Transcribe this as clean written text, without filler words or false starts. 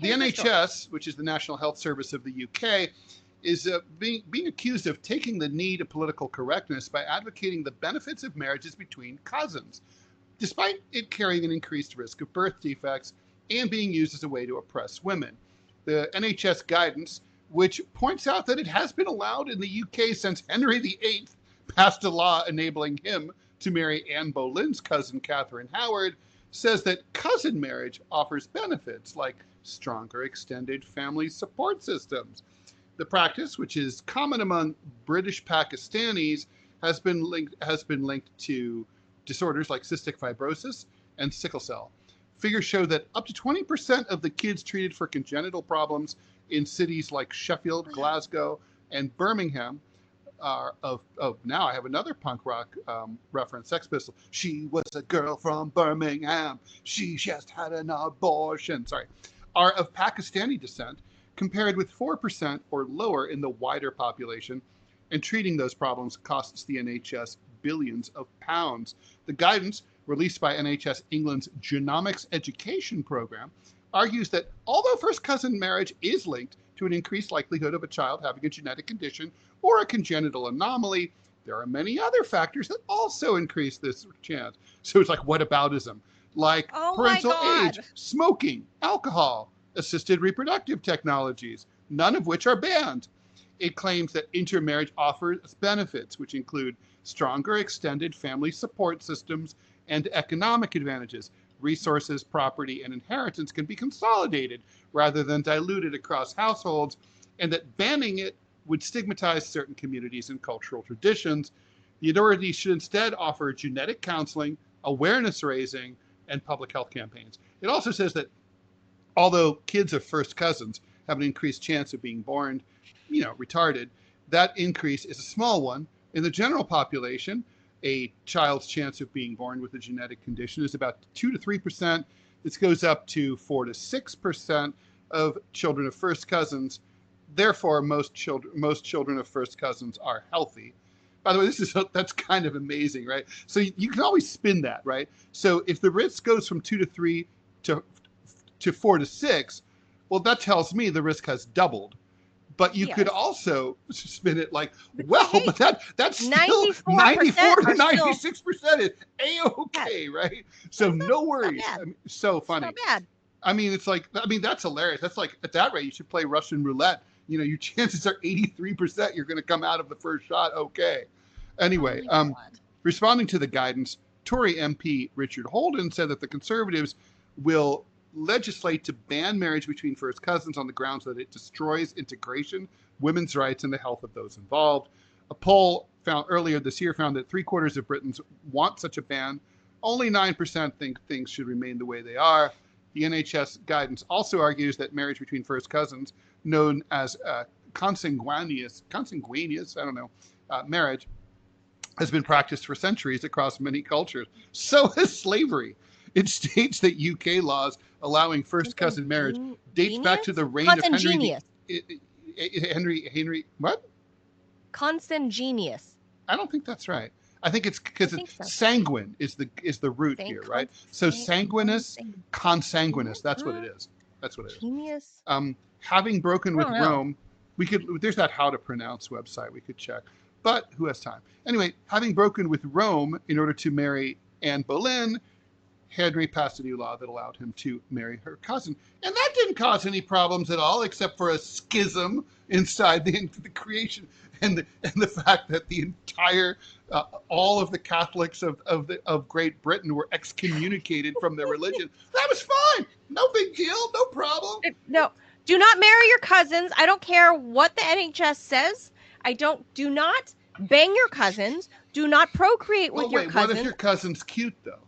The NHS, which is the National Health Service of the UK, is being accused of taking the knee to political correctness by advocating the benefits of marriages between cousins, despite it carrying an increased risk of birth defects and being used as a way to oppress women. The NHS guidance, which points out that it has been allowed in the UK since Henry VIII passed a law enabling him to marry Anne Boleyn's cousin Catherine Howard, says that cousin marriage offers benefits like stronger extended family support systems. The practice, which is common among British Pakistanis, has been linked to disorders like cystic fibrosis and sickle cell. Figures show that up to 20% of the kids treated for congenital problems in cities like Sheffield, Glasgow, and Birmingham are now I have another punk rock reference, Sex Pistols. She was a girl from Birmingham. She just had an abortion. Are of Pakistani descent, compared with 4% or lower in the wider population, and treating those problems costs the NHS billions of pounds. The guidance, released by NHS England's Genomics Education Programme, argues that although first cousin marriage is linked to an increased likelihood of a child having a genetic condition or a congenital anomaly, there are many other factors that also increase this chance. So it's like whataboutism, like parental age, smoking, alcohol, assisted reproductive technologies, none of which are banned. It claims that intermarriage offers benefits, which include stronger extended family support systems and economic advantages. Resources, property, and inheritance can be consolidated rather than diluted across households, and that banning it would stigmatize certain communities and cultural traditions. The authorities should instead offer genetic counseling, awareness raising, and public health campaigns. It also says that although kids of first cousins have an increased chance of being born, retarded, that increase is a small one. In the general population, a child's chance of being born with a genetic condition is about 2 to 3%. This goes up to 4 to 6% of children of first cousins. Therefore, most children of first cousins are healthy. By the way, that's kind of amazing, right? So you can always spin that, right? So if the risk goes from 2 to 3 to 4 to 6, well, that tells me the risk has doubled. But you could also spin it like, but that's still 94 to 96% is A-okay, right? So no worries. So funny. Not bad. That's hilarious. That's like, at that rate, you should play Russian roulette. Your chances are 83% you're going to come out of the first shot okay. Anyway, responding to the guidance, Tory MP Richard Holden said that the Conservatives will legislate to ban marriage between first cousins on the grounds that it destroys integration, women's rights, and the health of those involved. A poll found earlier this year found that 3/4 of Britons want such a ban. Only 9% think things should remain the way they are. The NHS guidance also argues that marriage between first cousins, known as consanguineous, marriage, has been practiced for centuries across many cultures. So has slavery. It states that UK laws allowing first cousin marriage dates back to the reign of Henry. What? Consanguineous. I don't think that's right. I think it's because sanguine is the root here, right? So sanguineous, consanguineous. That's what it is. That's what it is. Genius. Having broken with Rome, there's that how to pronounce website we could check, but who has time? Anyway, having broken with Rome in order to marry Anne Boleyn, Henry passed a new law that allowed him to marry her cousin. And that didn't cause any problems at all, except for a schism inside the creation and the fact that the entire, all of the Catholics of Great Britain were excommunicated from their religion. That was fine. No big deal. No problem. No, do not marry your cousins. I don't care what the NHS says. Do not bang your cousins. Do not procreate with your cousins. What if your cousin's cute, though?